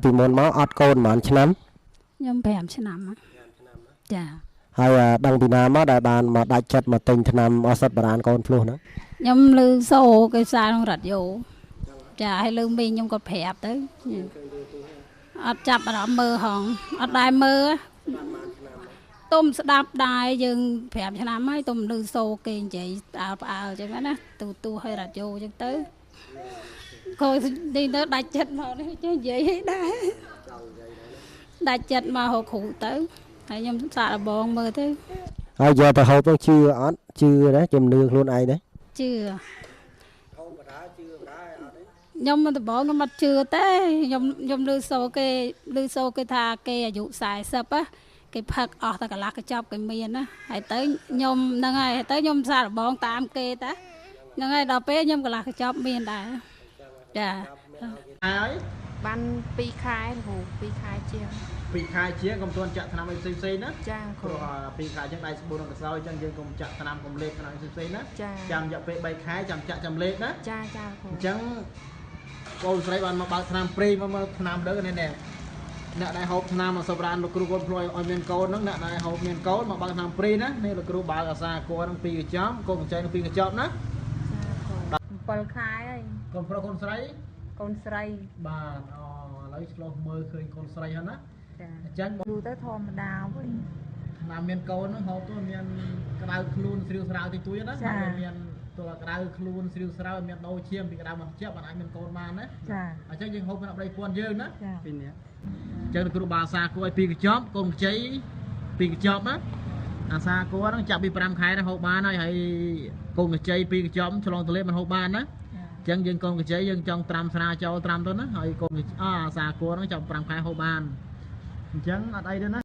ពីមុនមកអត់កូនប្រហែលឆ្នាំខ្ញុំ5ឆ្នាំចាហើយដឹងពីណាមកដែលបានមកដាច់ចិត្តមកទិញថ្នាំឱសថបុរាណកូនភ្លោះហ្នឹងខ្ញុំឮសូគេផ្សាយក្នុងរ៉ាឌីយ៉ូចាហើយឮមីងខ្ញុំក៏ប្រាប់ទៅអត់ចាប់អារម្មណ៍មើលហងអត់ដែរមើលទុំស្ដាប់ដែរយើង5ឆ្នាំហើយទុំឮសូគេនិយាយផ្អើលអញ្ចឹងណាទូឲ្យរ៉ាឌីយ៉ូអញ្ចឹងទៅកូននេះទៅដាច់ចិត្តមកនេះចេះនិយាយឲ្យដែរដាច់ចិត្តមកហៅគ្រូទៅហើយខ្ញុំសាកល្បងមើលទៅហើយយកទៅហូបទៅជឿអត់ជឿដែរជំនឿខ្លួនឯងដែរជឿខ្ញុំមិនដំបងខ្ញុំអត់ជឿទេខ្ញុំឮសូគេថាគេអាយុ40គេផឹកអស់តែកន្លះកញ្ចប់គេមានណាហើយទៅខ្ញុំហ្នឹងហើយទៅខ្ញុំសាកល្បងតាមគេតាហ្នឹងហើយដល់ពេលខ្ញុំកន្លះកញ្ចប់មានដែរចាហើយបាន2ខែគ្រូ2ខែជាង2ខែជាងកុំទាន់ចាក់ថ្នាំអីផ្សេងៗណាចាគ្រូ2ខែជាងដៃស្បួននឹងកសោយអញ្ចឹងយើងកុំចាក់ថ្នាំកុំលេបថ្នាំផ្សេងៗណាចាចាំរយៈពេល3ខែចាំចាក់ចាំលេបណាចាគ្រូអញ្ចឹងកូនស្រីបានមកបើកថ្នាំព្រេងមកថ្នាំលើនេះអ្នកដែលហូបថ្នាំអសបរានលោកគ្រូកូនភ្លួយឲ្យមានកូនហ្នឹងអ្នកដែលហូបមានកូនមកបើកថ្នាំព្រេងណានេះលោកគ្រូបើកអាសាគួរហ្នឹង2កញ្ចប់កូនកញ្ចៃនឹង2កញ្ចប់ណាចាគ្រូ7ខែហើយកូនប្រុសកូនស្រីបាទឥឡូវឆ្លោះមើលឃើញកូនស្រីហ្នឹងណាចាអញ្ចឹងយូរទៅធម្មតាវិញថ្នាំមានកូនហ្នឹងហូបទៅមានក្តៅខ្លួនស្រាវស្រាវតិចតួចណាមានទោះក្តៅខ្លួនស្រាវស្រាវមានដោឈាមពីក្តៅមកជាប់អាចមានកូនបានណាចាអញ្ចឹងយើងហូបក្នុងប្តីពួនយើងណាពីនេះអញ្ចឹងគ្រូបាសាគួរឲ្យ2កញ្ចប់កូនខ្ចី2កញ្ចប់ណាអាសាគួរហ្នឹងចាប់ពី5ខែទៅហូបបានហើយកូនកញ្ចី2កញ្ចប់ឆ្លងទលេមិនហូបបានណាអញ្ចឹងយើងកូនកញ្ចីយើងចង់ត្រាំស្រាចូលត្រាំទៅណាហើយកូនអាសាគួរហ្នឹងចាប់5ខែហូបបានអញ្ចឹងអត់អីទេណា